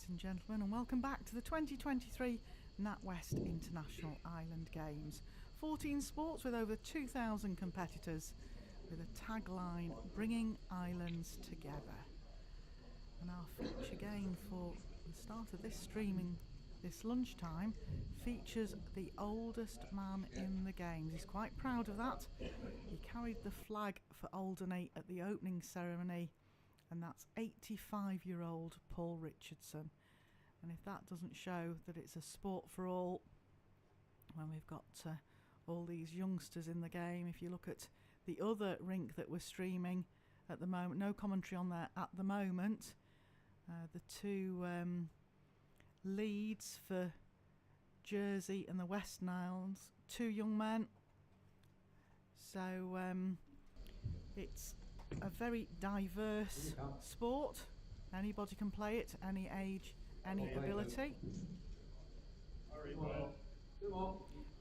ladies and gentlemen, and welcome back to the 2023 NatWest International Island Games. 14 sports with over 2,000 competitors, with a tagline, bringing islands together. And our feature game for the start of this streaming this lunchtime features the oldest man in the games. He's quite proud of that. He carried the flag for Alderney at the opening ceremony, and that's 85-year-old Paul Richardson. And if that doesn't show that it's a sport for all, when we've got all these youngsters in the game. If you look at the other rink that we're streaming at the moment, no commentary on there at the moment, the two leads for Guernsey and the West Niles, two young men. So it's a very diverse sport. Anybody can play it, any age, any ability.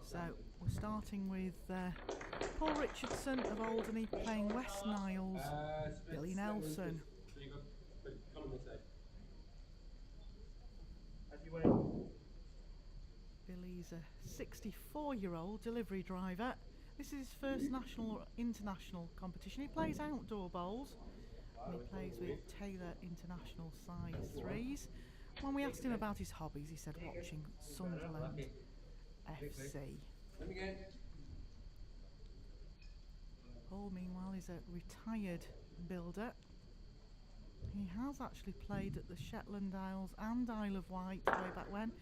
So we're starting with Paul Richardson of Alderney playing West Niles, Billy Nelson. Billy's a 64-year-old delivery driver. This is his first national or international competition. He plays outdoor bowls, and he plays with Taylor International size 3s. When we asked him about his hobbies, he said watching Sunderland FC. Paul, meanwhile, is a retired builder. He has actually played at the Shetland Isles and Isle of Wight way back when,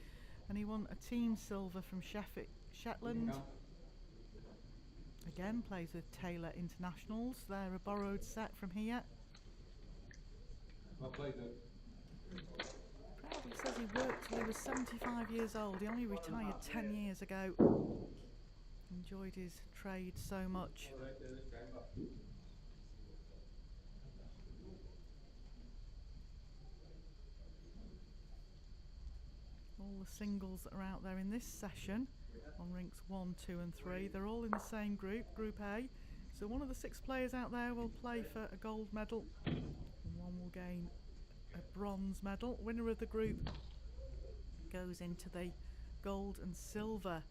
and he won a team silver from Shetland. Again, plays with Taylor Internationals. They're a borrowed set from here. Proudly says he worked till he was 75 years old. He only retired 10 years ago. Enjoyed his trade so much. All the singles that are out there in this session on rinks 1, 2 and 3, they're all in the same group, Group A. So one of the 6 players out there will play for a gold medal, and one will gain a bronze medal. Winner of the group goes into the gold and silver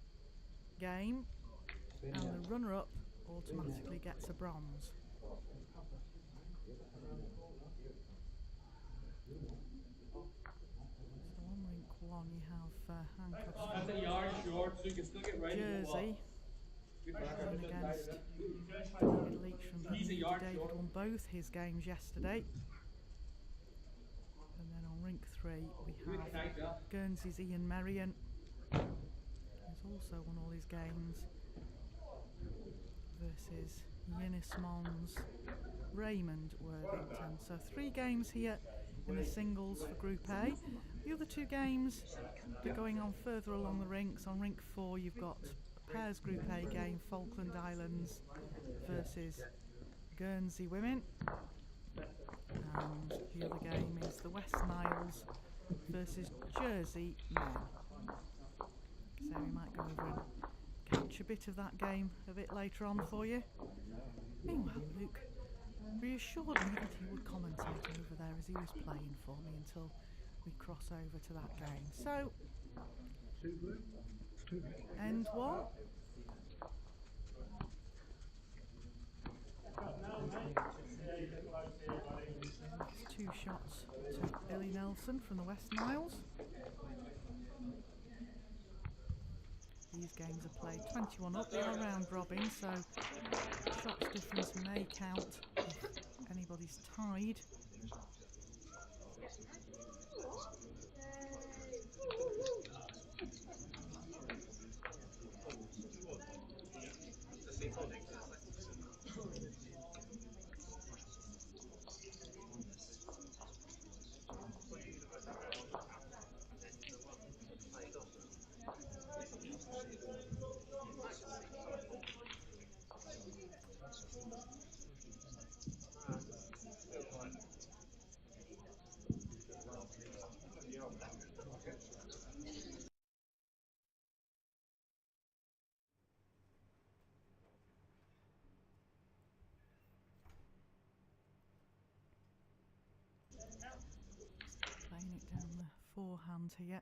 game, and the runner-up automatically gets a bronze. On rink 1 you have handcuffs from Guernsey going against David Leach from Bermuda. David won both his games yesterday. And then on rink 3 we have Guernsey's Ian Merrion, who's also won all his games, versus Yinis Mons Raymond Worthington. So 3 games here in the singles for Group A. The other 2 games are going on further along the rinks. On rink 4 you've got a pairs Group A game, Falkland Islands versus Guernsey women, and the other game is the West Niles versus Jersey men. So we might go over and catch a bit of that game a bit later on for you. Meanwhile, Luke reassured me that he would commentate over there as he was playing for me until we cross over to that game. So, end 1. That's 2 shots to Billy Nelson from the West Niles. These games are played 21 up. They are round robin, so shots difference may count if anybody's tied. Playing it down the forehand here.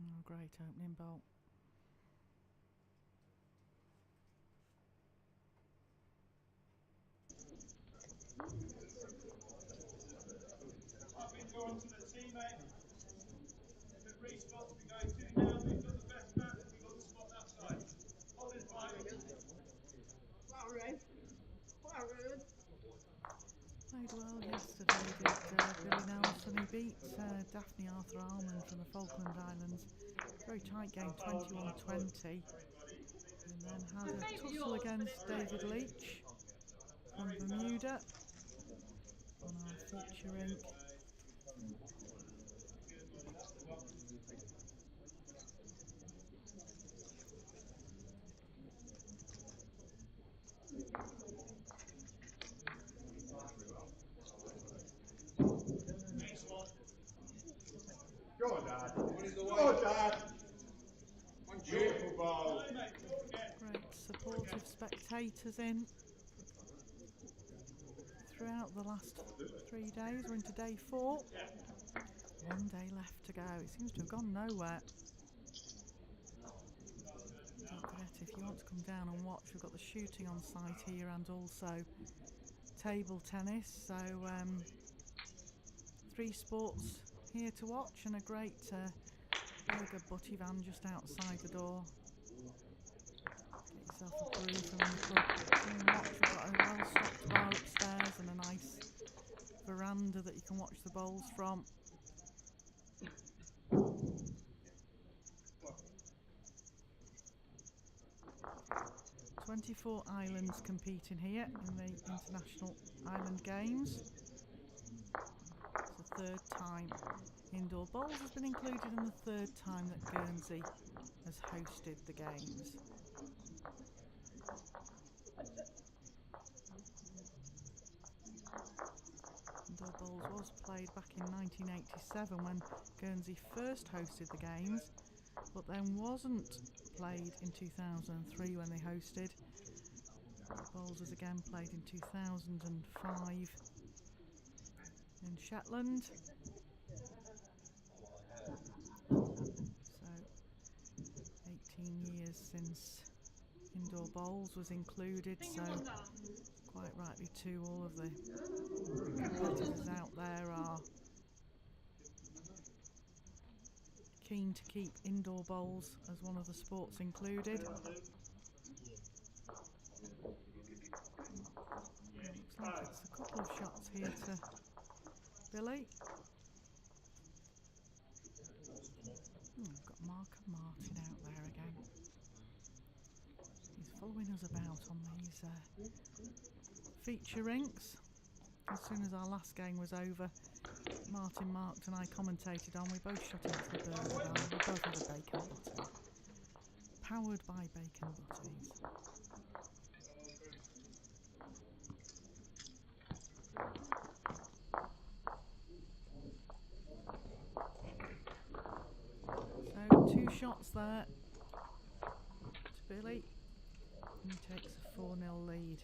Oh, great opening bolt. Played well yesterday, did Billy Nelson. He beat Daphne Arthur Almond from the Falkland Islands. Very tight game, 21-20. And then had a tussle against David Leach from Bermuda on our feature rink. Go on, Dad. Go on, Dad. Beautiful ball. Great supportive spectators in throughout the last 3 days. We're into day 4. 1 day left to go. It seems to have gone nowhere. Don't forget, if you want to come down and watch, we've got the shooting on site here and also table tennis. So 3 sports here to watch, and a great burger butty van just outside the door. Get yourself a brew from the club. Come and watch. We've got a well-stocked bar upstairs and a nice veranda that you can watch the bowls from. 24 islands competing here in the International Island Games. It's the 3rd time indoor bowls has been included in the 3rd time that Guernsey has hosted the games. Indoor bowls was played back in 1987 when Guernsey first hosted the games, but then wasn't played in 2003 when they hosted. Bowls was again played in 2005 in Shetland. So 18 years since indoor bowls was included, so quite rightly too, all of the competitors out there are keen to keep indoor bowls as one of the sports included. Looks like it's a couple of shots here to Billy. We've got Mark and Martin out there again. He's following us about on these feature rinks. As soon as our last game was over, Martin marked and I commentated on. We both shot into the burger bar. We both had a bacon butty. Powered by bacon butties. So 2 shots there to Billy. He takes a 4-0 lead.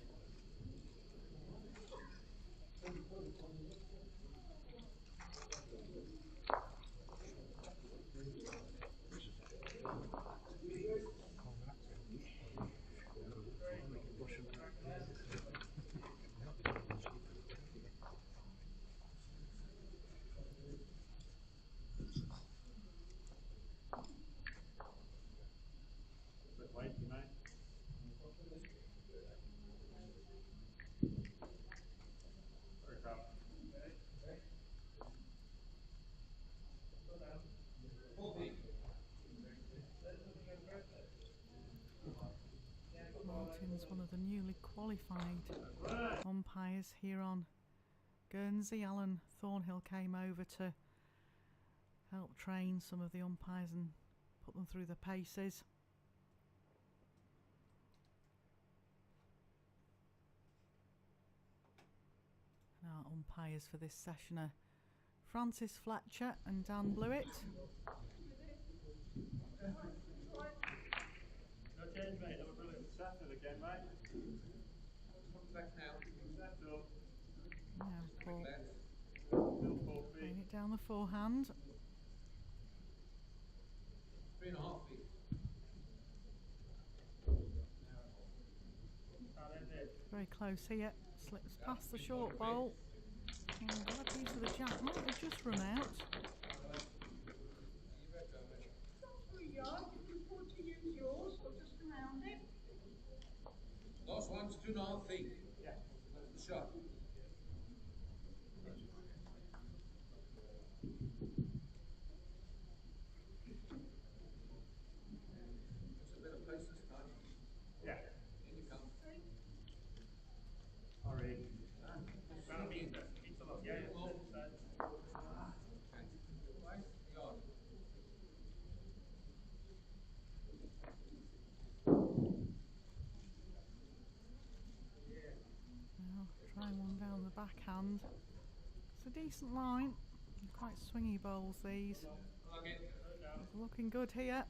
Martin's one of the newly qualified umpires here on Guernsey. Alan Thornhill came over to help train some of the umpires and put them through the paces. And our umpires for this session are Francis Fletcher and Dan Blewett. Okay, mate, have a brilliant Saturday again, mate. Come back now. Now Paul playing it down the forehand. 3.5 feet. Very close here. Slips past the short bowl. And got a piece of the jack. Might have just run out. Last one's 2.5 feet. Yeah. That's the shot. Just a bit of pace this time. Yeah. In you come. Sorry. Sink in. Yeah. Okay. Right. Yard. Now trying one down the backhand. It's a decent line. Quite swingy bowls these. It's looking good here.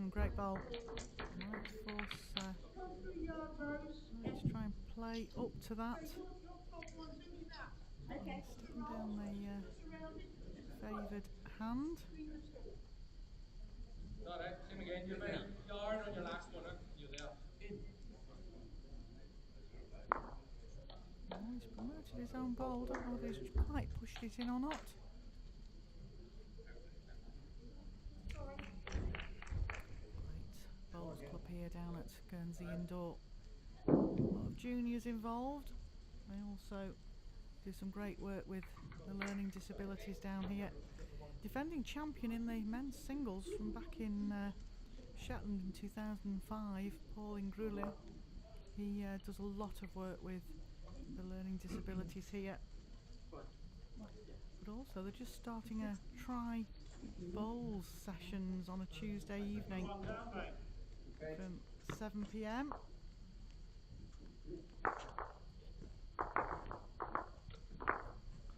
Great bowl. Might force. Let's try and play up to that. Stepping down the favoured hand. Alright, same again. You're about a yard on your last one. You're there. Oh, he's promoted his own bowl. Don't know if he's quite pushed it in or not. Great bowls club here down at Guernsey Indoor. A lot of juniors involved. They also do some great work with the learning disabilities down here. Defending champion in the men's singles from back in Shetland in 2005, Paul Ingrulia. He does a lot of work with the learning disabilities here. But also they're just starting a try bowls sessions on a Tuesday evening from 7 p.m.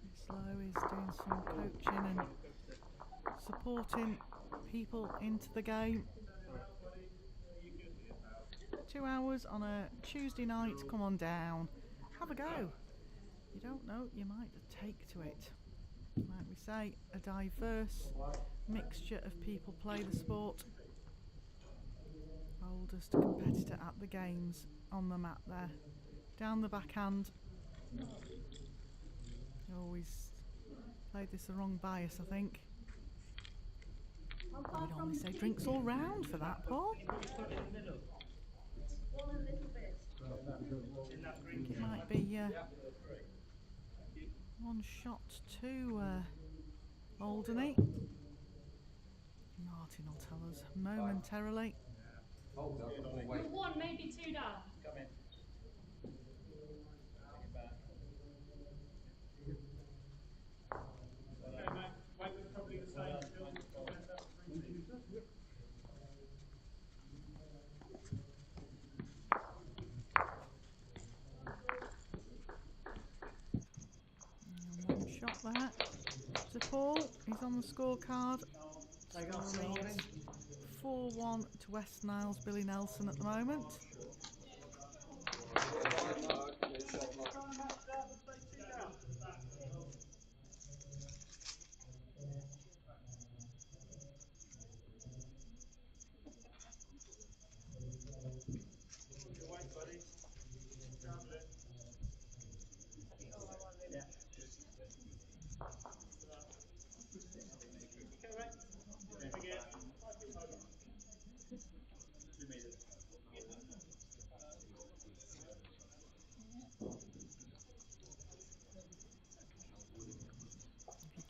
Chris Lowe is doing some coaching and supporting people into the game. 2 hours on a Tuesday night. Come on down, have a go. You don't know, you might take to it. Like we say, a diverse mixture of people play the sport. Oldest competitor at the games on the mat there. Down the backhand. Always played this the wrong bias, I think. I would only say drinks all round for that, Paul. I think it might be one shot to Alderney. Martin will tell us momentarily. You're one, maybe two down. Come in. Okay, mate. Weight was probably the same. One shot there to Paul. He's on the scorecard. Score leads 4-1 to West Niles Billy Nelson at the moment.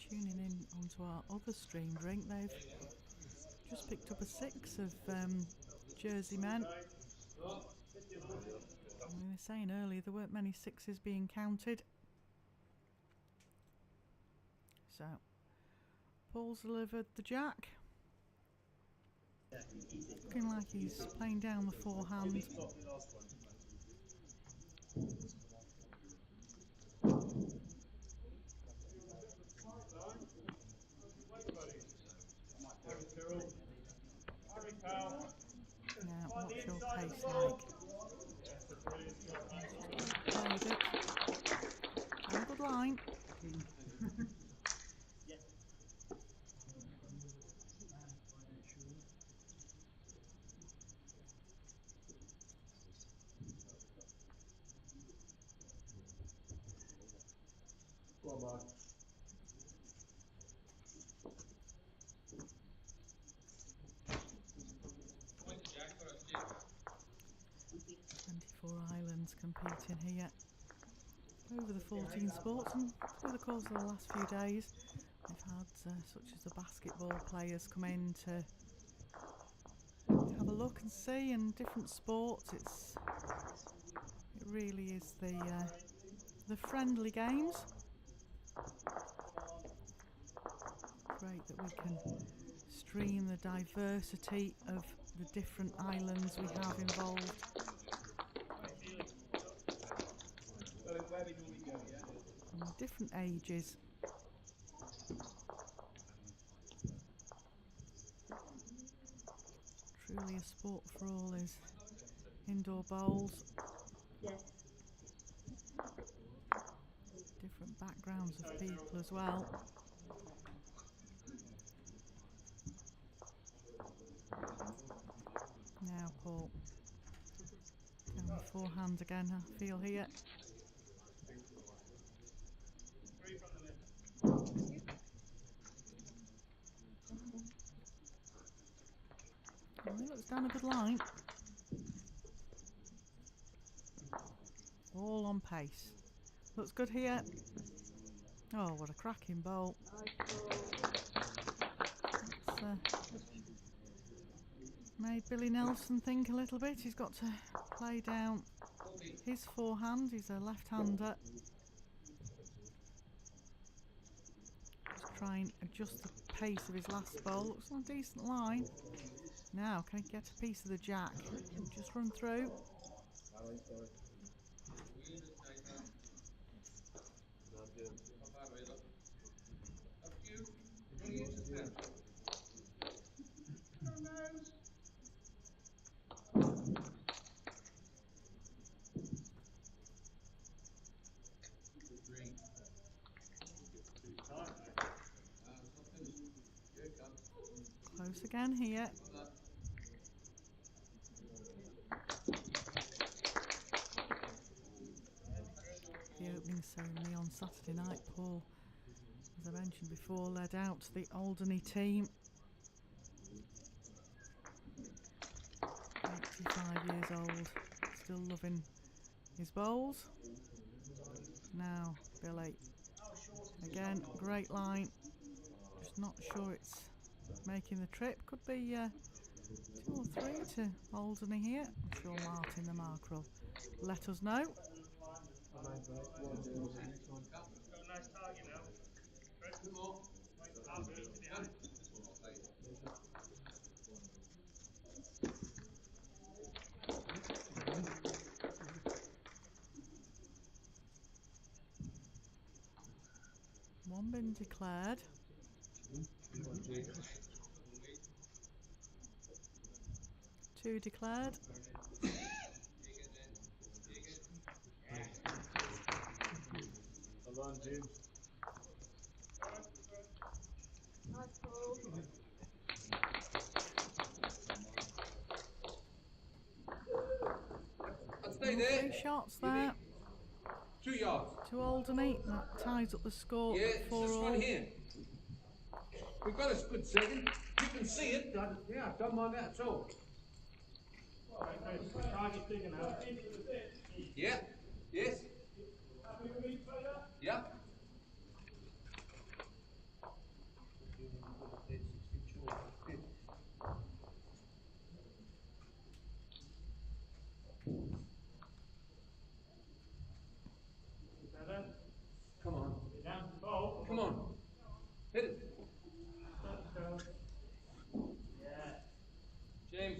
Tuning in onto our other stream drink, they've just picked up a 6 of Jersey men. And we were saying earlier there weren't many 6s being counted. So Paul's delivered the jack. Looking like he's playing down the forehand. Now, what's your pace like? Go on, Mark. 24 islands competing here over the 14 sports, and through the course of the last few days we've had such as the basketball players come in to have a look and see, and different sports. It really is the friendly games. Great that we can stream the diversity of the different islands we have involved. And the different ages. Truly a sport for all is indoor bowls. Yes. Different backgrounds of people as well. Now Paul, down the forehand again, I feel here. Well, he looks down a good line. All on pace. Looks good here. Oh, what a cracking bowl. Made Billy Nelson think a little bit. He's got to play down his forehand. He's a left-hander. Just try and adjust the pace of his last bowl. Looks like a decent line. Now, can he get a piece of the jack? Just run through. Close again here. The opening ceremony on Saturday night, Paul, as I mentioned before, led out the Alderney team. 85 years old, still loving his bowls. Now Billy, again, great line. Just not sure it's making the trip. Could be 2 or 3 to Alderney here. I'm sure Martin the marker will let us know. One been declared. Two declared. Well done, James. Nice ball. Stay there. 3 shots there 2 yards. to Alderney. That ties up the score Yeah, at it's 4 this all. one here. We've got a good second. You can see it. Yeah, don't mind that at all. Target bigger now. Yeah. Yes. Yeah. Come on. Down to the ball. Come on. Hit it. Yeah. James.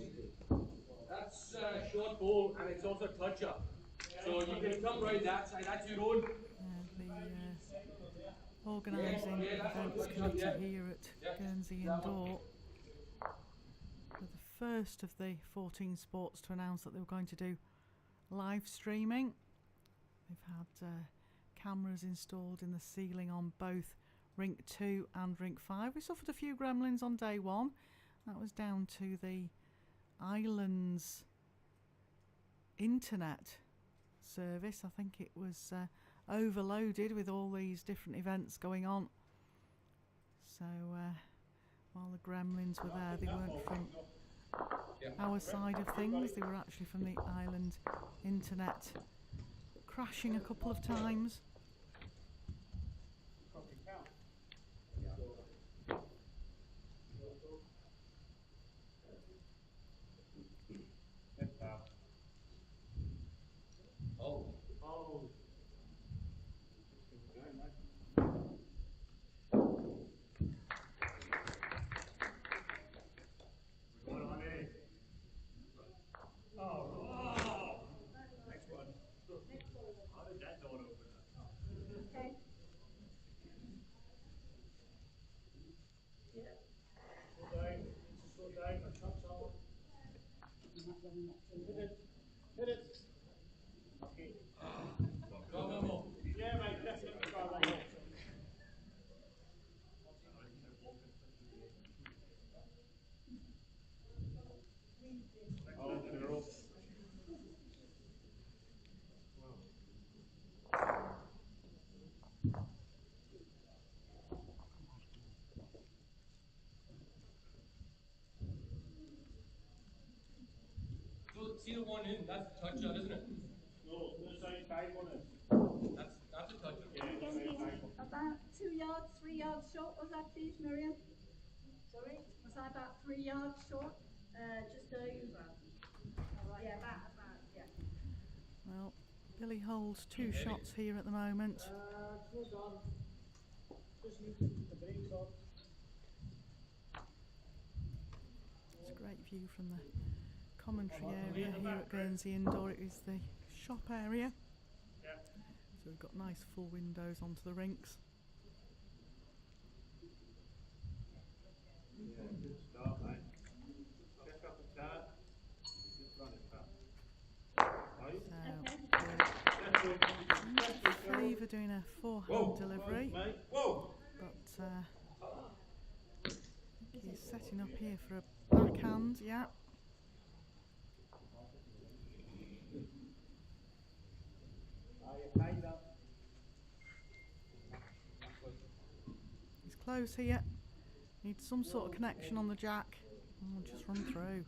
That's a short ball and it's also touch up. So you can come right that side. That's your own. The organising events committee here at Guernsey Indoor were the first of the 14 sports to announce that they were going to do live streaming. They've had cameras installed in the ceiling on both Rink 2 and Rink 5. We suffered a few gremlins on day 1. That was down to the island's internet service. I think it was overloaded with all these different events going on. So while the gremlins were there, they weren't from our side of things. They were actually from the island internet, crashing a couple of times. Hit it. Okay. Go one more. Yeah, mate, definitely try one more. Oh, they're up. So see the one in, that's the touch shot, isn't it? No, the side side one is. That's a touch shot. Yeah, the side side one. About 2 yards, 3 yards short, was that please, Miriam? Sorry? Was I about 3 yards short? Just over. Right. Yeah, about, yeah. Well, Billy holds 2 shots here at the moment. Slow down. Just need the brakes on. It's a great view from the commentary area here at Guernsey Indoor. It is the shop area. Yeah. So we've got nice full windows onto the rinks. Yeah, good start, mate. Check up the start. Just run it fast. So, Favour doing a forehand delivery. Whoa! But he's setting up here for a backhand, yeah. He's close here. Needs some sort of connection on the jack. Oh, just run through.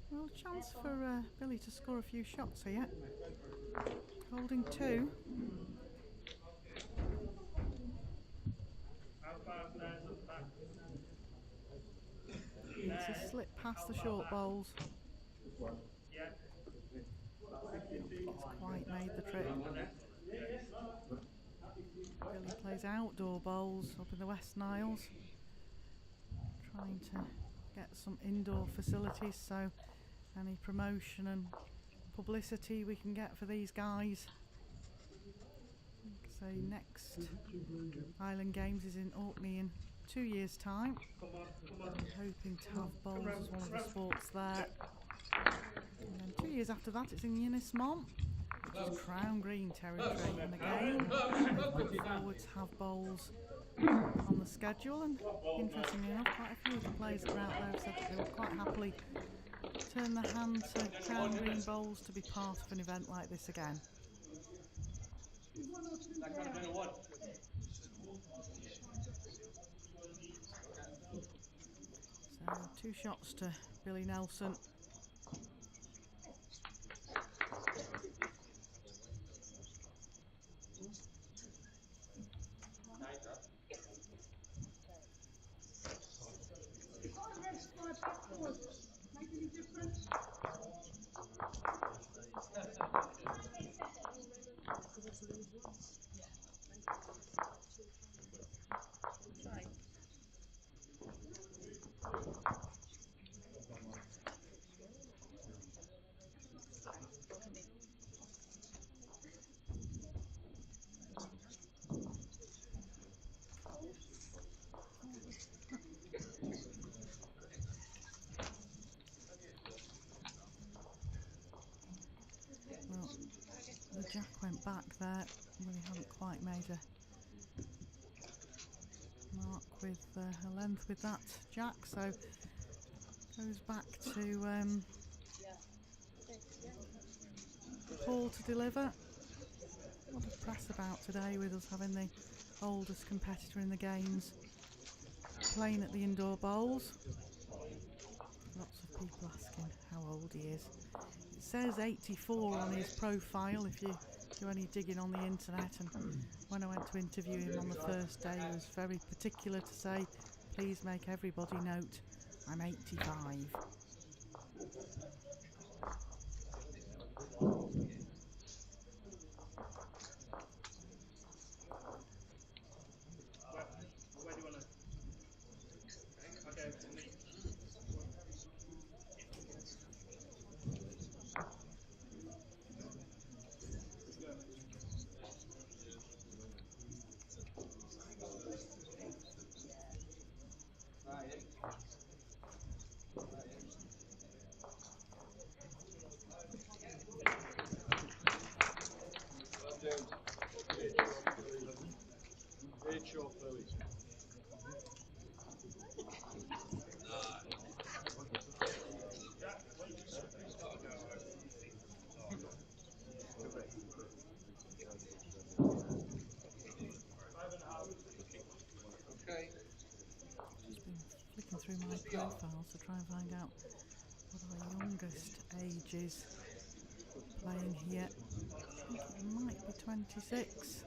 Well, chance for Billy to score a few shots here. Holding 2. Needs to slip past the short bowls. It's quite made the trip. Billy plays outdoor bowls up in the West Niles, trying to get some indoor facilities, so any promotion and publicity we can get for these guys. So next Island Games is in Alderney in 2 years' time. Hoping to have bowls as one of the sports there. And then 2 years after that it's in Unismont, which is Crown Green territory. And again, looking forward to have bowls on the schedule. And interestingly enough, quite a few of the players that were out there have said that they would quite happily turn their hand to Crown Green bowls to be part of an event like this again. So 2 shots to Billy Nelson. back there. Really haven't quite made a mark with a length with that jack, so goes back to Paul to deliver. A lot of press about today with us having the oldest competitor in the games playing at the indoor bowls. Lots of people asking how old he is. It says 84 on his profile if you do any digging on the internet, and when I went to interview him on the first day he was very particular to say, please make everybody note I'm 85. Where do you want to? Okay, to me. Just been flicking through my profiles to try and find out what our youngest age is playing here. I think it might be 26.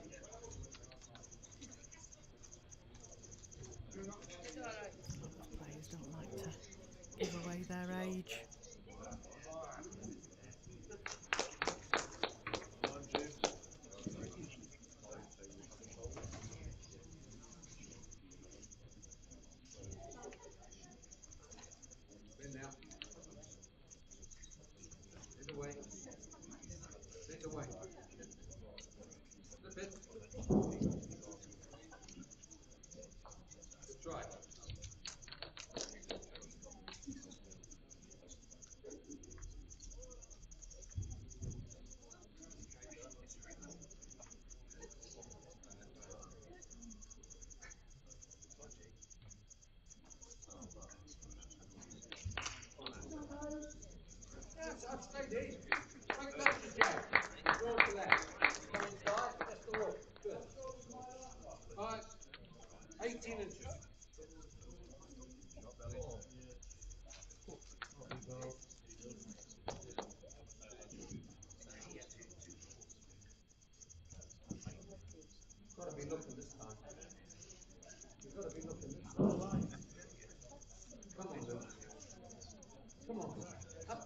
A lot of players don't like to give away their age. Alright, 18 inches. Gotta be looking this time. You've got to be looking this time. Come on, Luke. Come on. Up.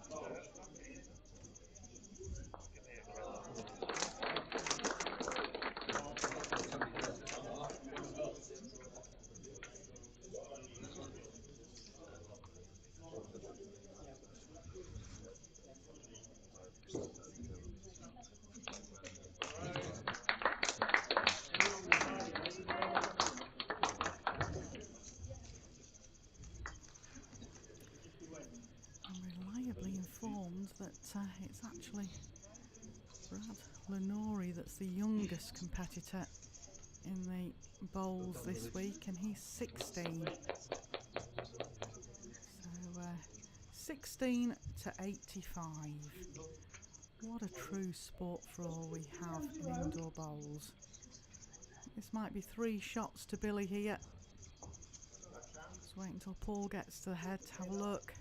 I'm reliably informed that it's actually Brad Lenori that's the youngest competitor in the bowls this week, and he's 16. So 16 to 85. What a true sport for all we have in indoor bowls. This might be 3 shots to Billy here. Just wait until Paul gets to the head to have a look.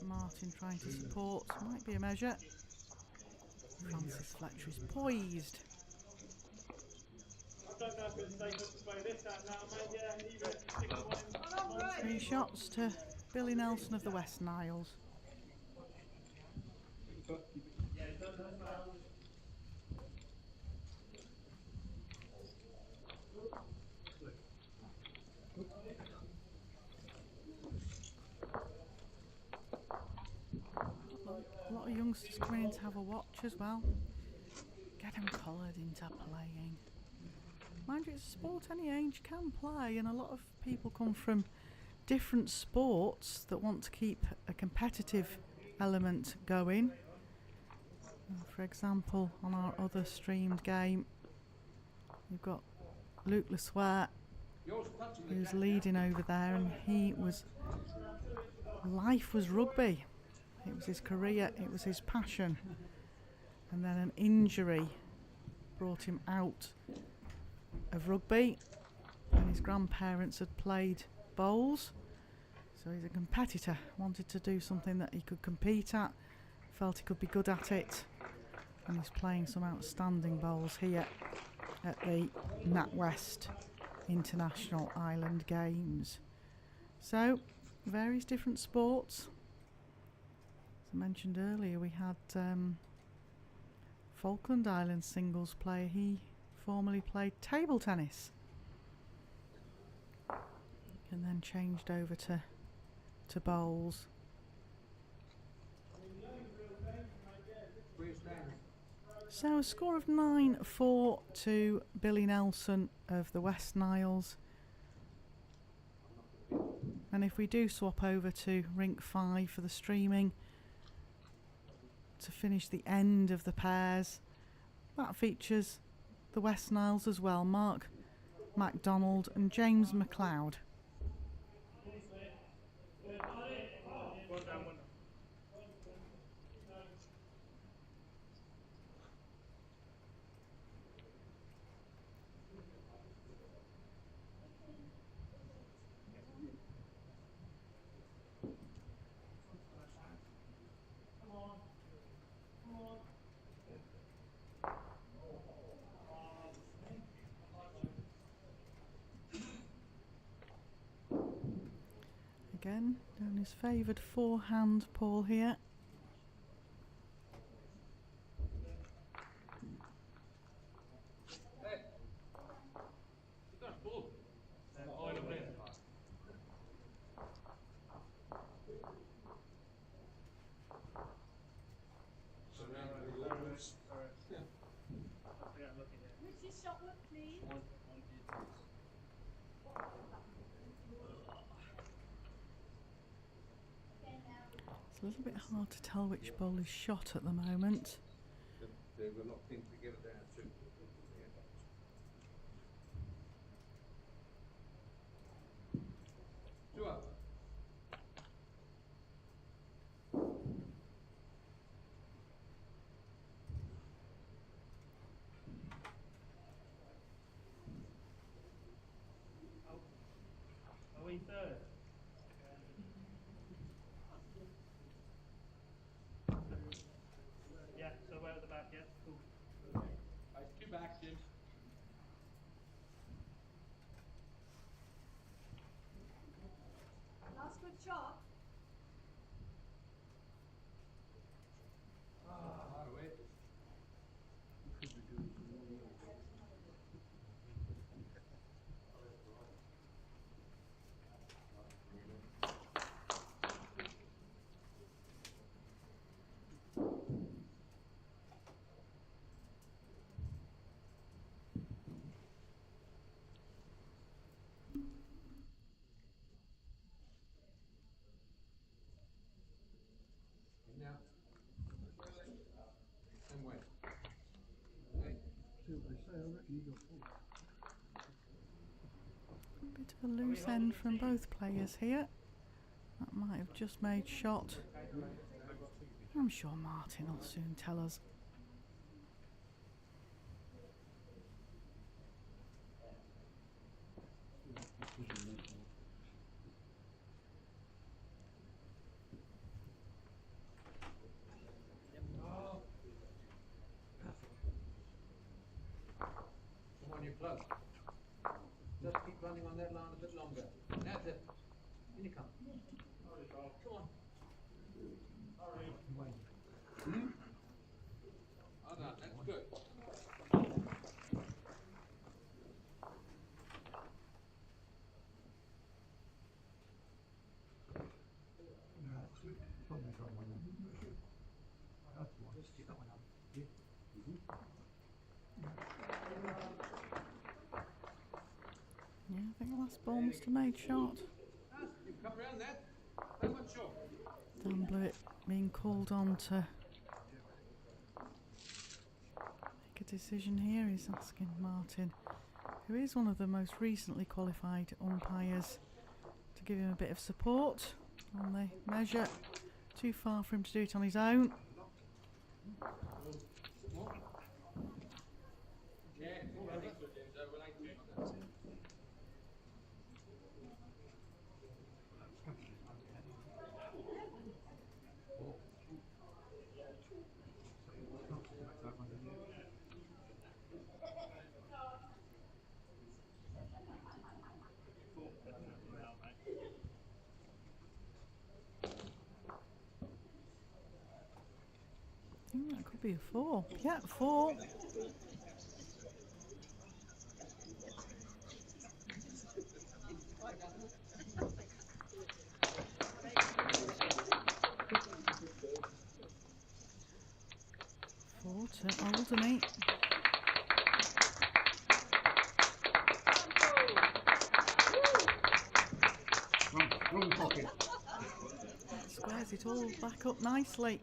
Martin trying to support. Might be a measure. Francis Fletcher is poised. I don't know if it's safe to play this out now, mate. Yeah, leave it. Stick one in. 3 shots to Billy Nelson of the West Niles. A lot of youngsters coming in to have a watch as well. Get them collared into playing. Mind you, it's a sport any age can play, and a lot of people come from different sports that want to keep a competitive element going. For example, on our other streamed game, we've got Luke Lesueur, who's leading over there, and life was rugby. It was his career, it was his passion. And then an injury brought him out of rugby, and his grandparents had played bowls, so he's a competitor, wanted to do something that he could compete at, felt he could be good at it, and he's playing some outstanding bowls here at the NatWest International Island Games. So, various different sports. As I mentioned earlier, we had Falkland Islands singles player. He formerly played table tennis and then changed over to bowls. So a score of 9-4 to Billy Nelson of the West Niles. And if we do swap over to rink 5 for the streaming to finish the end of the pairs, that features the West Niles as well, Mark MacDonald and James McLeod. Again, down his favoured forehand, Paul here. Richard shot, please. It's a little bit hard to tell which ball is shot at the moment. They were locked in together there too. Two up. Are we third? Yeah, so we're at the back, yeah? Cool. Two back, Jim. Last good shot. Now. Same way. A bit of a loose end from both players here. That might have just made shot. I'm sure Martin will soon tell us. Come on, you plug. Just keep running on that line a bit longer. That's it. In you come. Come on. Well done, that's good. Yeah, I think the last ball must have made shot. You come around that. How much short? Dan Blewett being called on to decision here, he's asking Martin, who is one of the most recently qualified umpires, to give him a bit of support on the measure. Too far for him to do it on his own. I think that could be a 4. Yeah, 4. Four to Alderney. Wrong pocket. That squares it all back up nicely.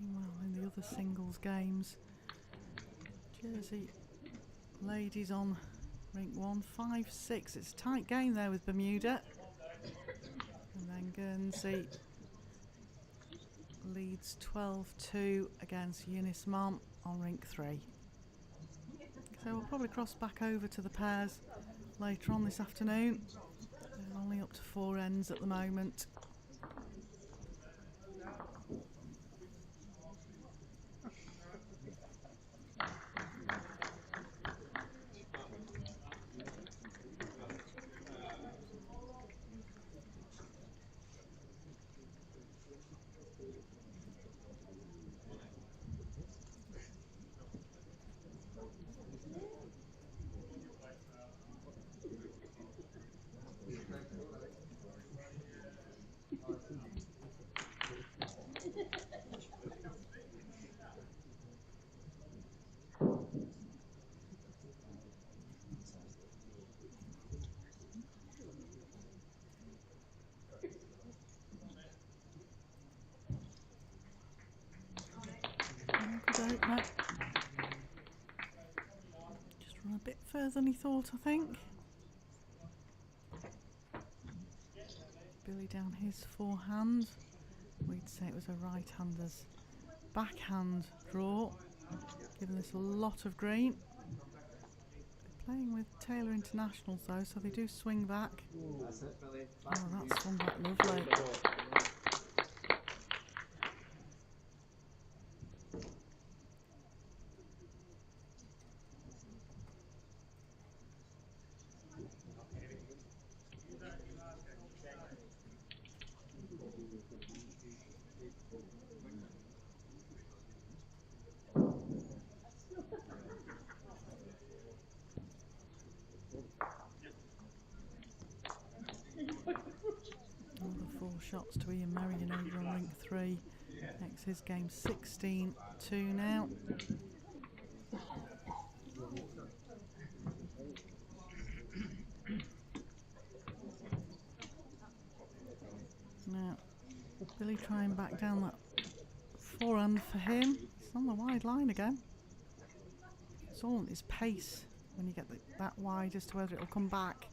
Meanwhile, in the other singles games, Jersey ladies on rink 1, 5-6. It's a tight game there with Bermuda. And then Guernsey leads 12-2 against Eunice Mom on rink 3. So we'll probably cross back over to the pairs later on this afternoon. They're only up to 4 ends at the moment. Good opener. Just run a bit further than he thought, I think. Billy down his forehand. We'd say it was a right-hander's backhand draw, giving this a lot of green. They're playing with Taylor Internationals though, so they do swing back. That's it, Billy. Oh, that's swung back lovely. Another 4 shots to Ian Merrion over on rink 3. Makes his game 16-2 now. Now, Billy trying back down that forehand for him. It's on the wide line again. It's all on his pace when you get that wide as to whether it'll come back.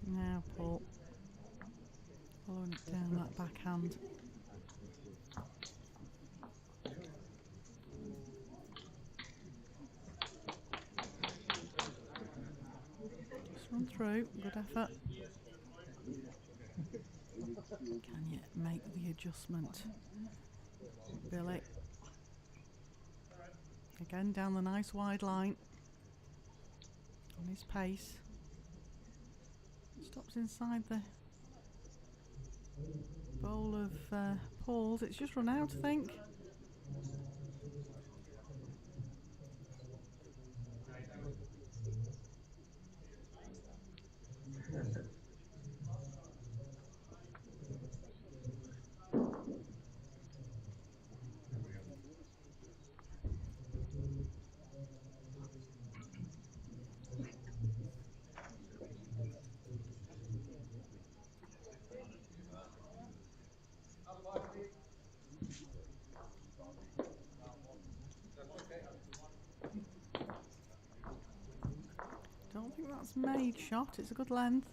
Now Paul following it down that backhand. Just run through, good effort. Can you make the adjustment, Billy? Again down the nice wide line on his pace. Stops inside the bowl of Paul's. It's just run out, I think. think that's made shot. It's a good length.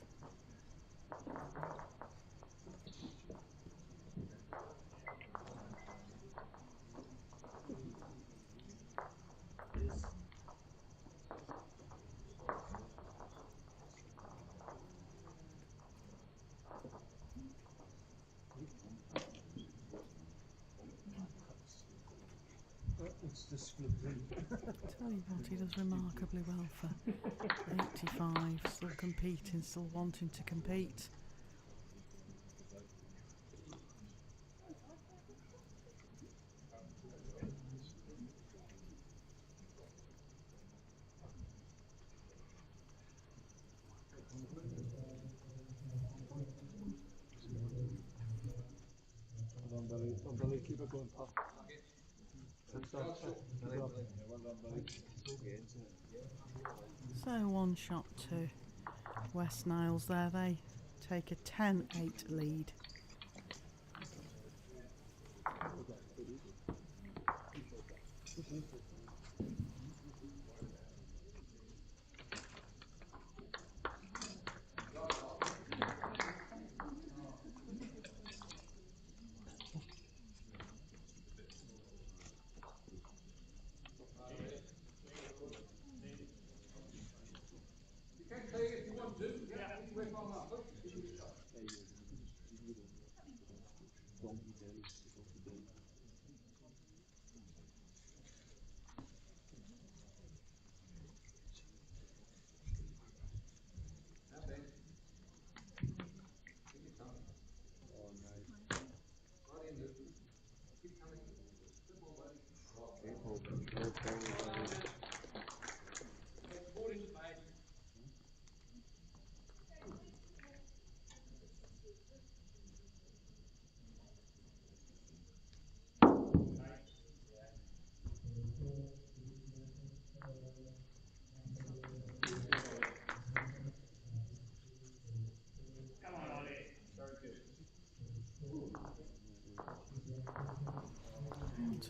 It's the split ring. Tell you what, he does remarkably well for 85. Still competing, still wanting to compete. Don't Billy, keep it going, pal. So one shot to West Niles there. They take a 10-8 lead.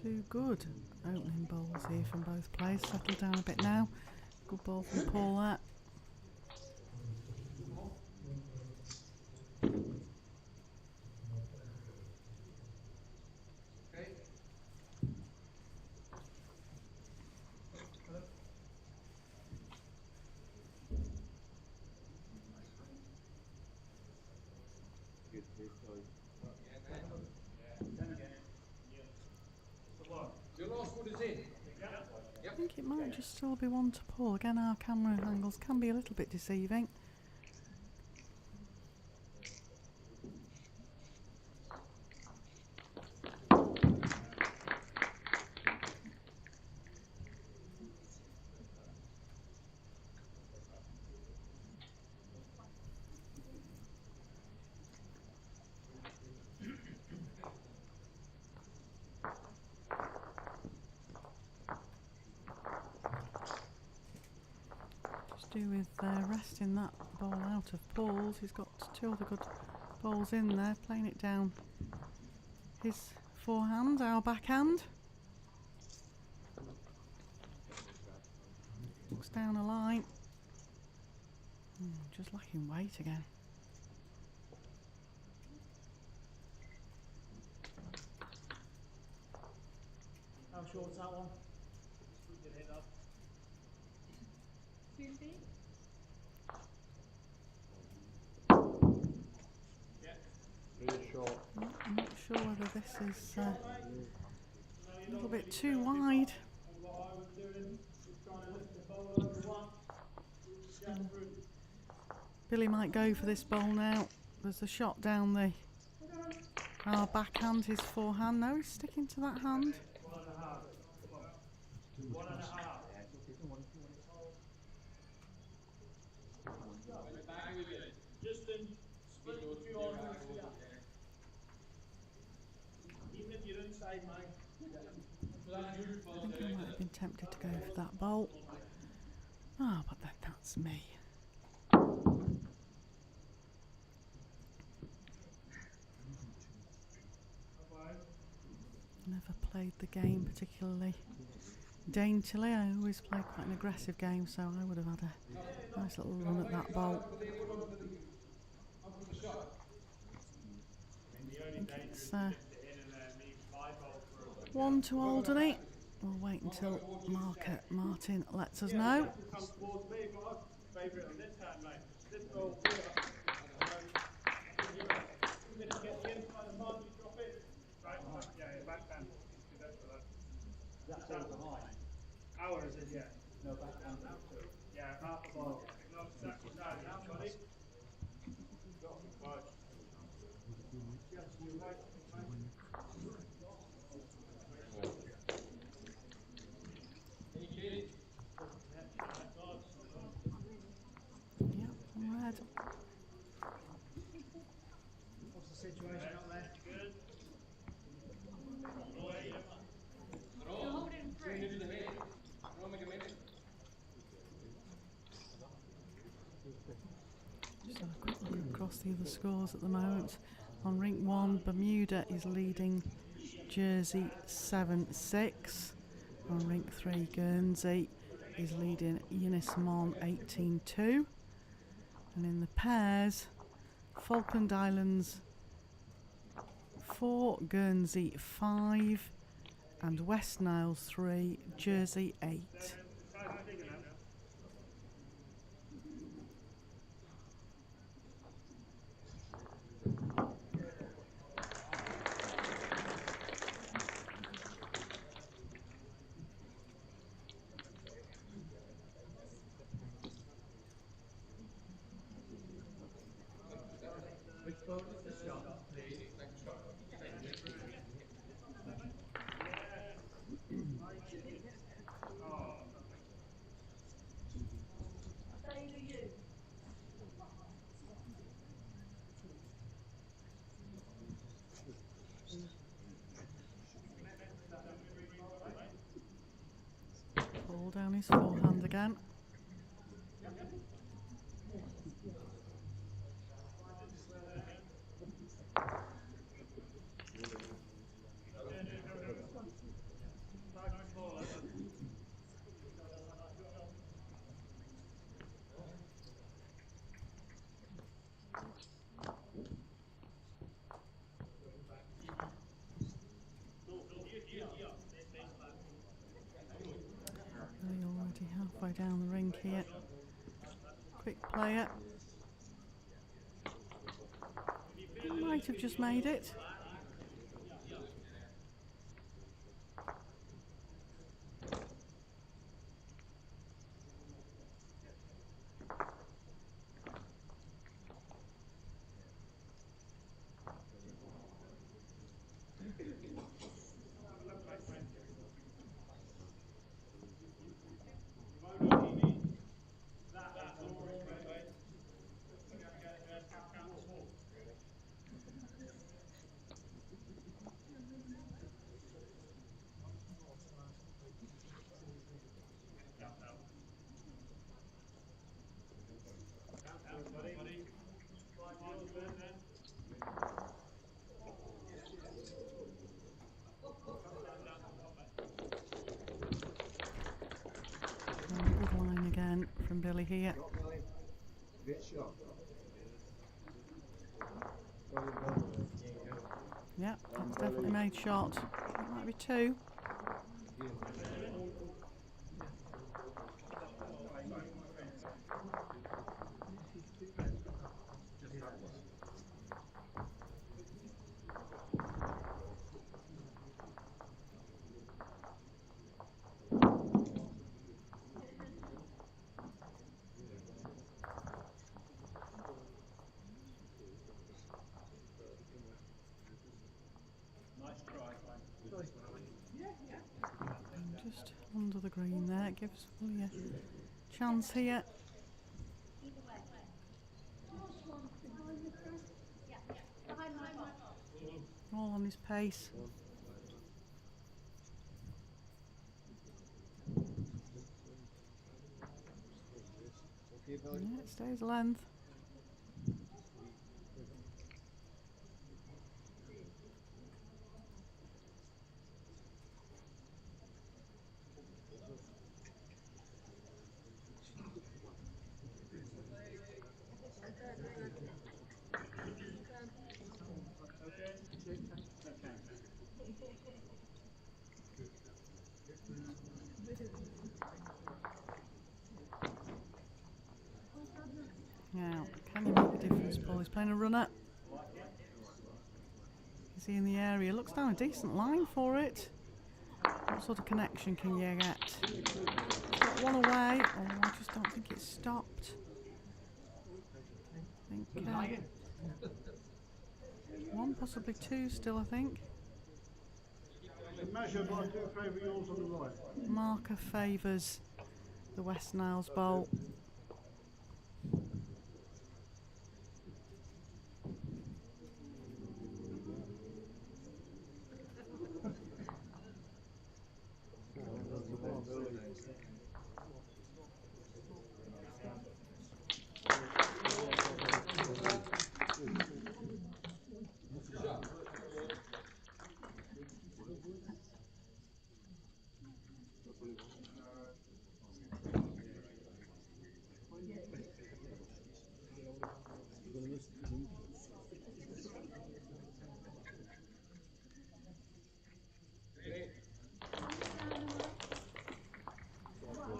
Two good opening bowls here from both players. Settled down a bit now. Good ball from Paul there. I think it might just still be one to Paul. Again, our camera angles can be a little bit deceiving. Do with resting that ball out of Paul's. He's got two other good balls in there, playing it down his forehand, our backhand. Looks down a line. Just lacking weight again. How short's that one? 2 feet. I'm not sure whether this is a little bit too wide. Billy might go for this bowl now. There's a shot down our backhand, his forehand. No, he's sticking to that hand. Even if you're inside mine. I think I might have been tempted to go for that bowl. Ah, but then that's me. Never played the game particularly daintily. I always play quite an aggressive game, so I would have had a nice little run at that ball. I think it's 1 to Alderney. We'll wait until Martin lets us know. Come towards me, boss. Favourite on this hand, mate. This ball. Get the inside of mine, you drop it. Right, yeah, backhand. That's all behind. Ours is, yeah. No backhand. Yeah, half a ball. No, now, buddy. Right. Yes, you right, Yep, on red. What's the situation up there? Good. Just have a quick look across the other scores at the moment. On rink 1, Bermuda is leading Jersey 7-6. On rink 3, Guernsey is leading Unismon 18-2. And in the pairs, Falkland Islands 4, Guernsey 5, and West Niles 3, Jersey 8. Which boat is the shot, please? Ball down his forehand again. We're already halfway down the rink here. Quick player. Might have just made it. Good line again from Billy here. Yeah, that's definitely made shot. It might be 2. Just under the green there, it gives Willie a chance here. All on his pace. Yeah, it stays length. Now, can you make a difference, Paul? He's playing a runner. Is he in the area? Looks down a decent line for it. What sort of connection can you get? He's got one away. Oh, I just don't think it's stopped. I think one, possibly two still, I think. Measure by 2 favour yours on the right. Marker favours the West Niles bowl.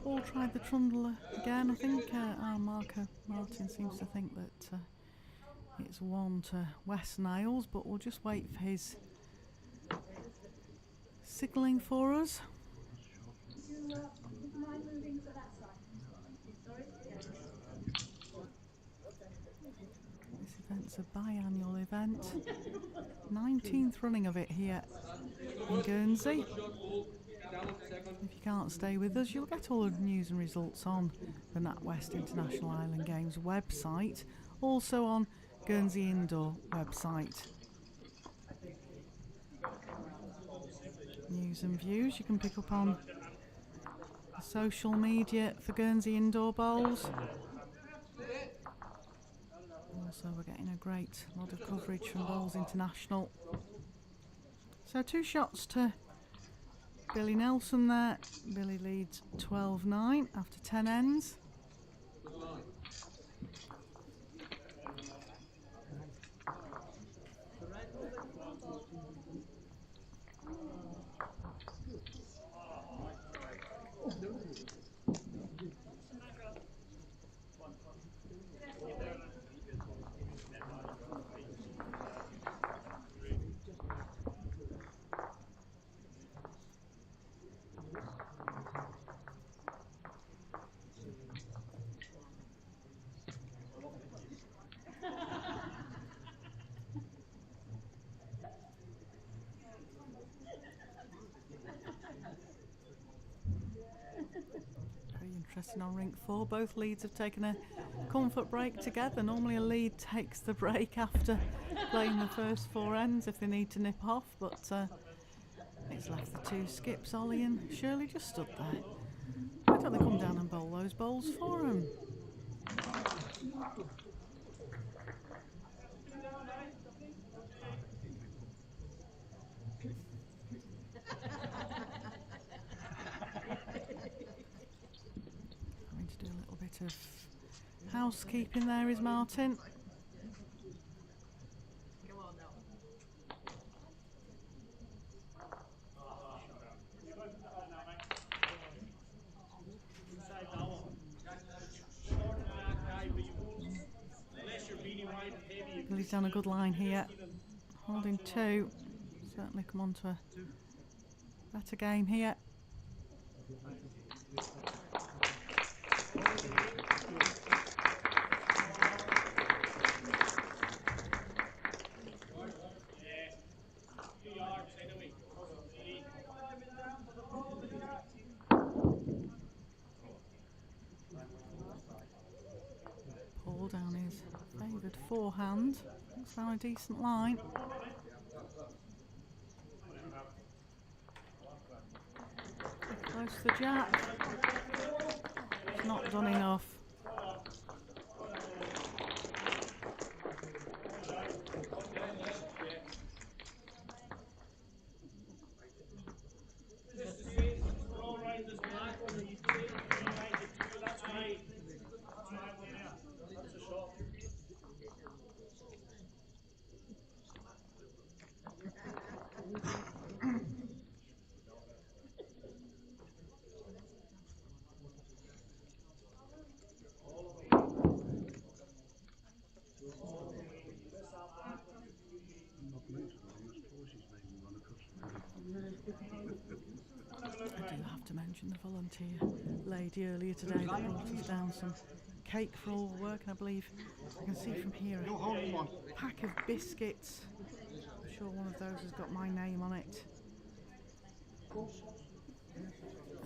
Paul tried the trundle again. I think our marker Martin seems to think that it's one to West Niles, but we'll just wait for his signalling for us. Mind moving to that side? Sorry? This event's a biannual event. 19th running of it here in Guernsey. If you can't stay with us, you'll get all the news and results on the NatWest International Island Games website, also on Guernsey Indoor website. News and views you can pick up on the social media for Guernsey Indoor Bowls. Also, we're getting a great lot of coverage from Bowls International. So 2 shots to Billy Nelson there. Billy leads 12-9 after 10 ends. Interesting on rink 4. Both leads have taken a comfort break together. Normally a lead takes the break after playing the first 4 ends if they need to nip off, but it's left the 2 skips, Ollie and Shirley, just stood there. Why don't they come down and bowl those bowls for them? Do a little bit of housekeeping there is Martin. Billy's done a good line here, holding 2. Certainly come on to a better game here. Paul down his favoured forehand. Looks down a decent line. Close to the jack. It's not done enough. to mention the volunteer lady earlier today that brought us down some cake for all the work, and I believe I can see from here a pack of biscuits. I'm sure one of those has got my name on it. At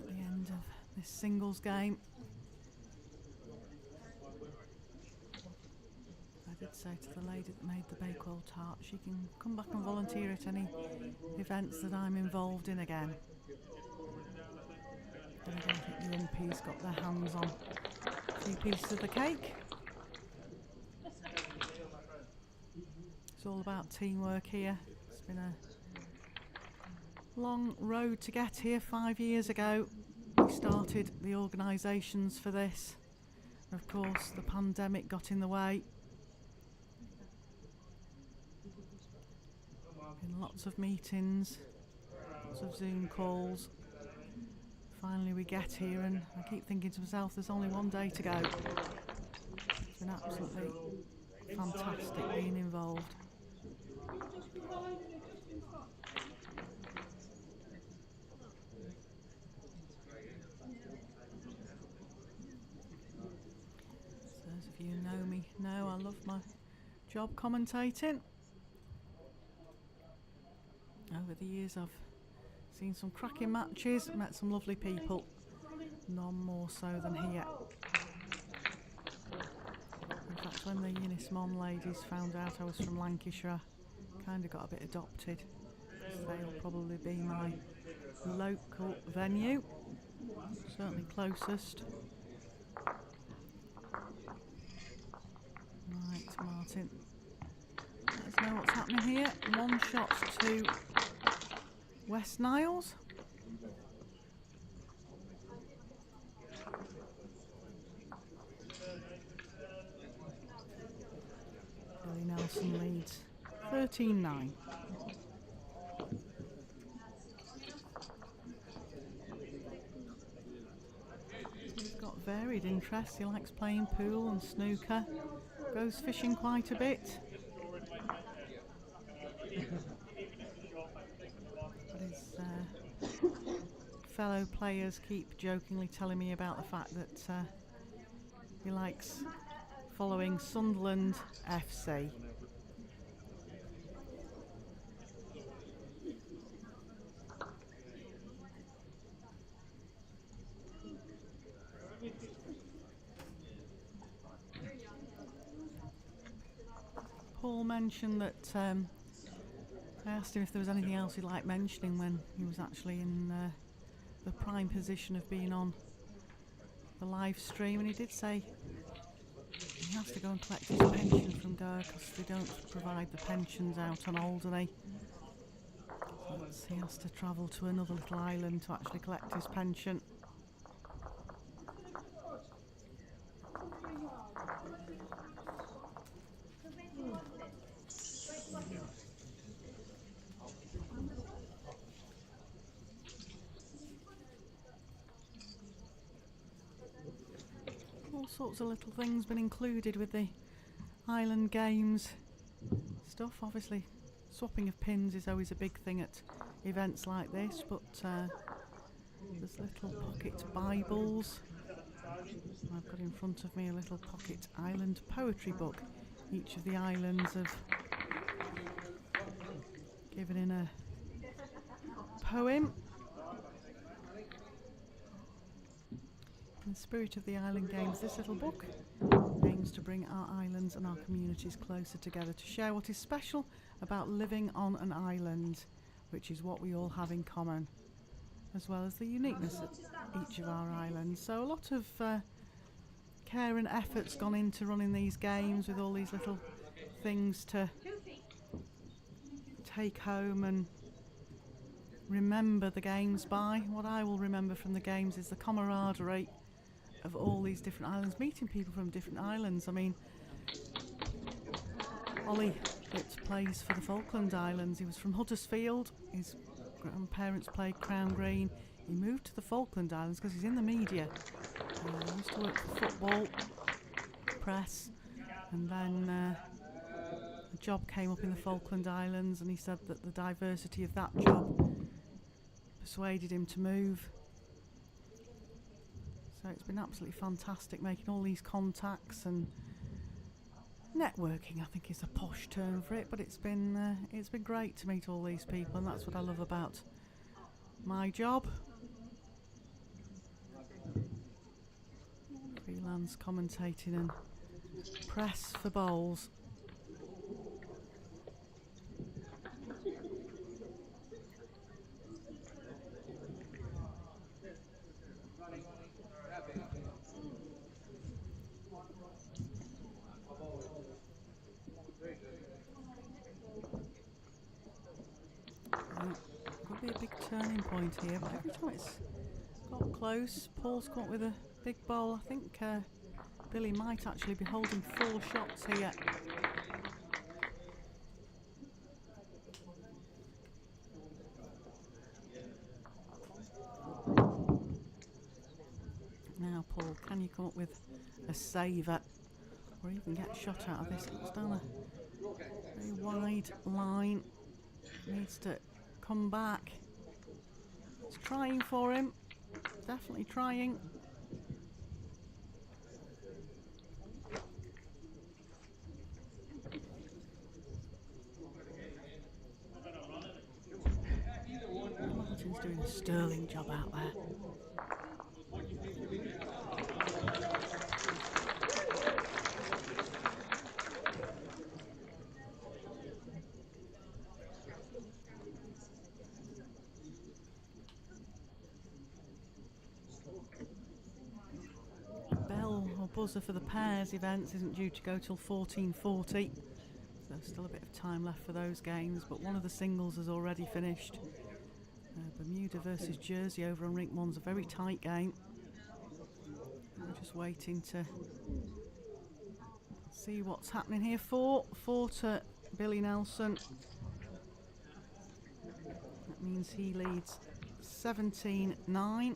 the end of this singles game. I did say to the lady that made the Bakewell tart she can come back and volunteer at any events that I'm involved in again. But I don't think the umpies got their hands on a few pieces of the cake. It's all about teamwork here. It's been a long road to get here. 5 years ago we started the organisations for this. Of course the pandemic got in the way. Been lots of meetings, lots of Zoom calls. Finally we get here, and I keep thinking to myself there's only one day to go. It's been absolutely fantastic being involved. So those of you who know me know I love my job commentating. Over the years I've seen some cracking matches, met some lovely people, none more so than here. In fact, when the Unismon ladies found out I was from Lancashire, I kind of got a bit adopted, because they'll probably be my local venue, certainly closest. Right, Martin, let us know what's happening here. One shot to West Niles. Billy Nelson leads 13-9. He's got varied interests. He likes playing pool and snooker. Goes fishing quite a bit. But his fellow players keep jokingly telling me about the fact that he likes following Sunderland FC. Paul mentioned that I asked him if there was anything else he'd like mentioning when he was actually in the prime position of being on the live stream, and he did say he has to go and collect his pension from Goer because they don't provide the pensions out on Alderney. So he has to travel to another little island to actually collect his pension. All sorts of little things been included with the Island Games stuff. Obviously swapping of pins is always a big thing at events like this, but there's little pocket Bibles. I've got in front of me a little pocket island poetry book. Each of the islands have given in a poem. In the spirit of the Island Games, this little book aims to bring our islands and our communities closer together, to share what is special about living on an island, which is what we all have in common, as well as the uniqueness of each of our islands. So a lot of care and effort's gone into running these games, with all these little things to take home and remember the games by. What I will remember from the games is the camaraderie of all these different islands, meeting people from different islands. I mean, Ollie that plays for the Falkland Islands, he was from Huddersfield, his grandparents played Crown Green. He moved to the Falkland Islands because he's in the media. He used to work for football, press, and then a job came up in the Falkland Islands, and he said that the diversity of that job persuaded him to move So it's been absolutely fantastic making all these contacts, and networking I think is a posh term for it, but it's been great to meet all these people, and that's what I love about my job. Freelance commentating and press for bowls. Could be a big turning point here, but every time it's got close, Paul's come up with a big bowl. I think Billy might actually be holding 4 shots here. Now, Paul, can you come up with a saver or even get a shot out of this? It looks down a very wide line. Needs to come back. It's trying for him. Definitely trying. Martin's doing a sterling job out there. Bell or buzzer for the pairs events isn't due to go till 14:40, so still a bit of time left for those games, but one of the singles has already finished. Bermuda versus Jersey over on rink 1's a very tight game. We're just waiting to see what's happening here. 4 to Billy Nelson. That means he leads 17-9.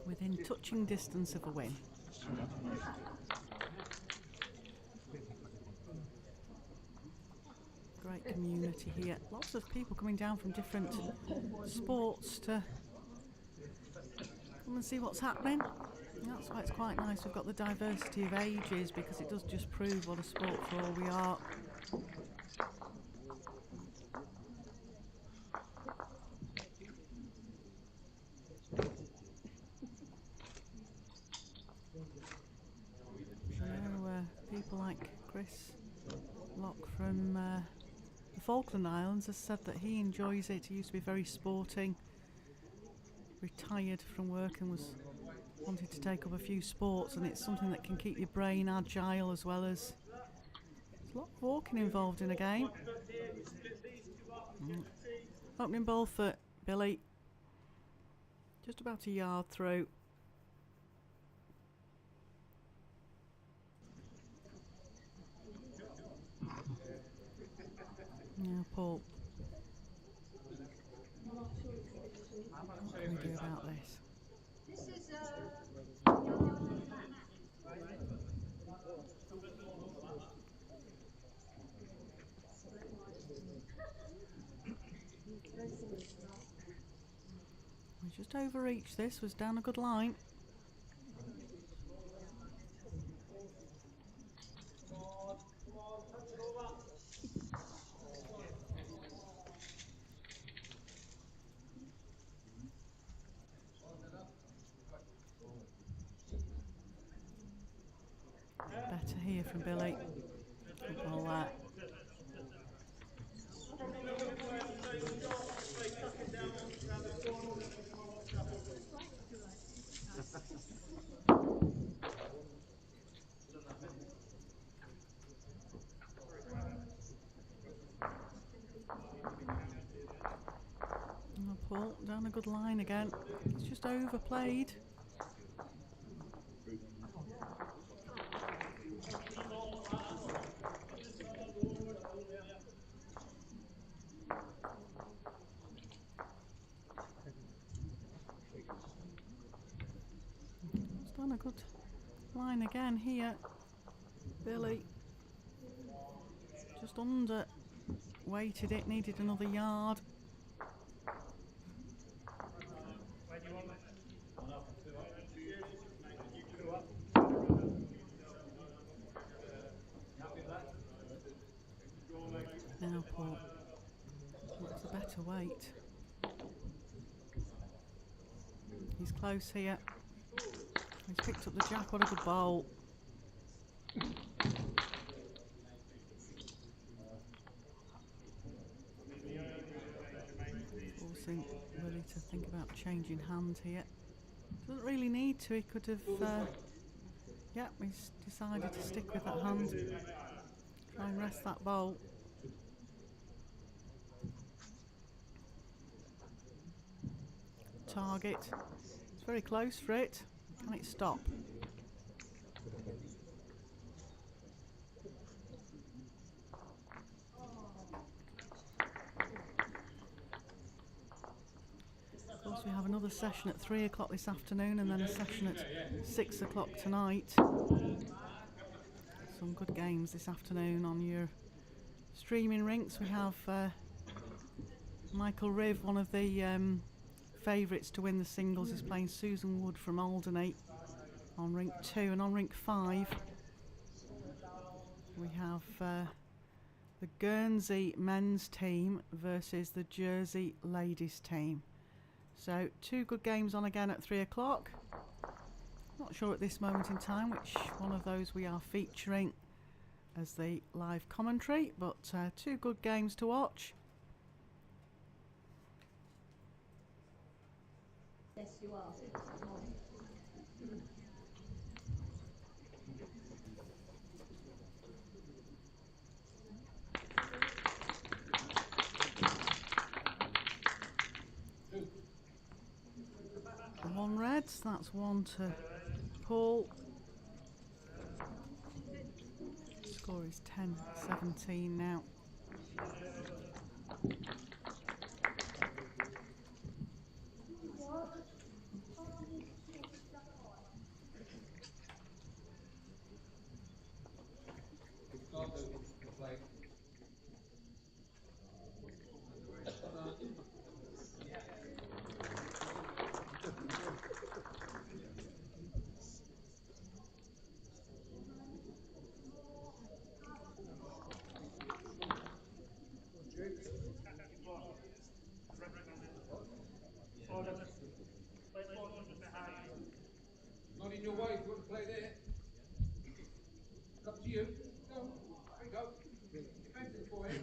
Within touching distance of a win. Great community here. Lots of people coming down from different sports to come and see what's happening. And that's why it's quite nice we've got the diversity of ages, because it does just prove what a sport for all we are. People like Chris Locke from the Falkland Islands has said that he enjoys it. He used to be very sporting, retired from work and wanted to take up a few sports, and it's something that can keep your brain agile as well as there's a lot of walking involved in a game. Opening ball for Billy, just about a yard through. Now, Paul, what can we do about this? This is We just overreached this, was down a good line. Better here from Billy. Good ball there. Paul down a good line again. It's just overplayed. It's done a good line again here. Billy just under weighted it, needed another yard. Now Paul looks a better weight. He's close here. He's picked up the jack. What a good bowl. Forcing Willie to think about changing hand here. Doesn't really need to. He could have. Yeah, he's decided to stick with that hand. Try and rest that bowl. Target. It's very close for it. Can it stop? Of course, we have another session at 3 o'clock this afternoon and then a session at 6 o'clock tonight. Some good games this afternoon on your streaming rinks. We have Michael Riv, one of the favourites to win the singles, is playing Susan Wood from Alderney on rink 2, and on rink 5 we have the Guernsey men's team versus the Jersey ladies team. So 2 good games on again at 3 o'clock. Not sure at this moment in time which one of those we are featuring as the live commentary, but 2 good games to watch. Yes, you are. One reds, that's 1 to Paul. Score is 10-17 now. Not in your way if you want to play there. It's up to you. Go. There you go. Defensive for you.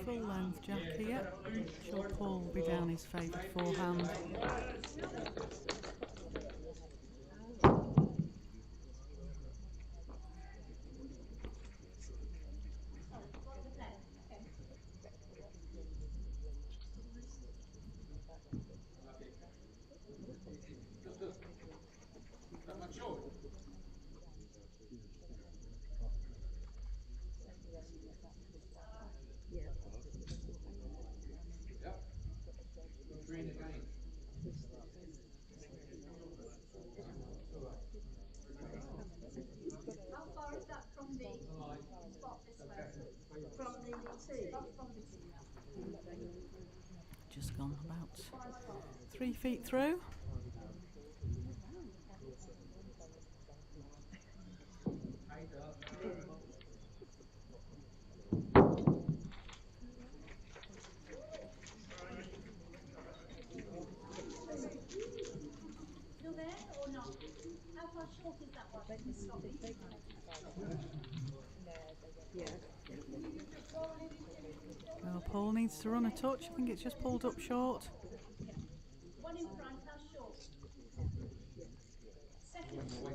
Full length jack here. Sure Paul will be down his favoured forehand. How far is that from the spot this way? From the tee? That's from the tee. Just gone about 3 feet through. Still there or not? How far short is that one? Stop it. Well, Paul needs to run a touch. I think it's just pulled up short. One in front, how short? Second two,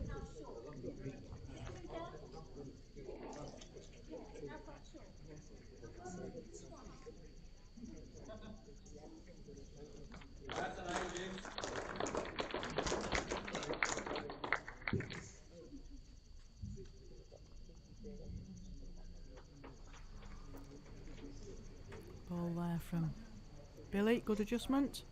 how short? Second down? How far short? That's an idea. Billy, good adjustment.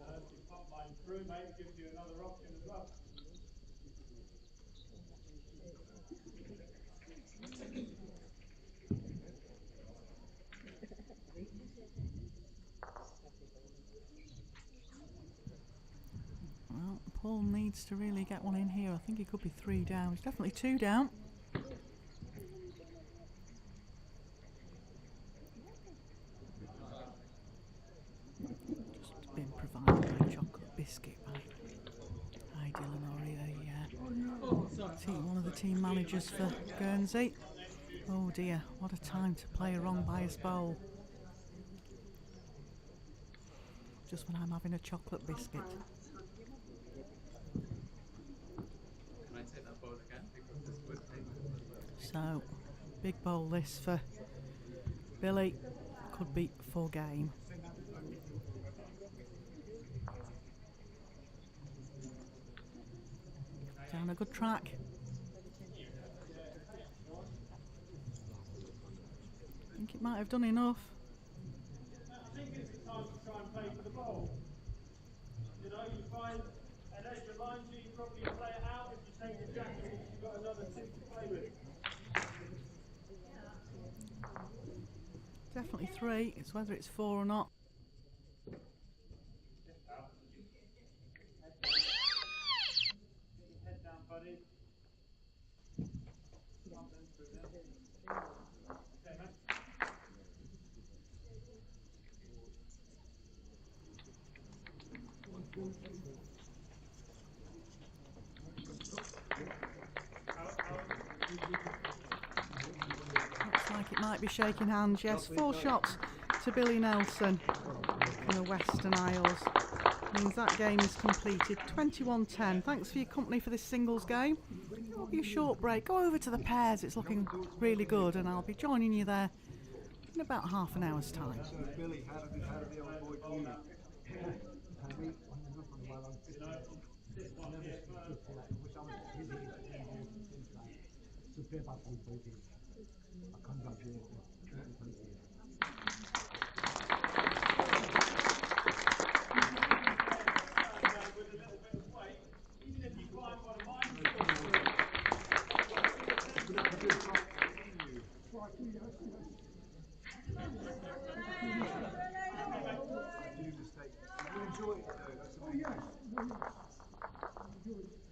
If you pop mine through, mate, gives you another option as well. Well, Paul needs to really get one in here. I think he could be 3 down. He's definitely 2 down. Just been provided a chocolate biscuit by Dylan Orry, one of the team managers for Guernsey. Oh dear, what a time to play a wrong bias bowl. Just when I'm having a chocolate biscuit. Can I take that bowl again? Because this would take So, big bowl this for Billy. Could be for game. Down a good track. I think it might have done enough. I think it's the time to try and play for the bowl. You know, you find an extra line, so you probably play it out. If you take a jack, you've got another 2 to play with. Definitely 3. It's whether it's 4 or not. Head down, buddy. Okay, mate. Looks like it might be shaking hands. Yes, 4 shots to Billy Nelson from the Western Isles. Means that game is completed. 21-10. Thanks for your company for this singles game. It'll be a short break. Go over to the pairs. It's looking really good, and I'll be joining you there in about half an hour's time. So Billy, how did the old boy do? Enjoy it though, that's amazing.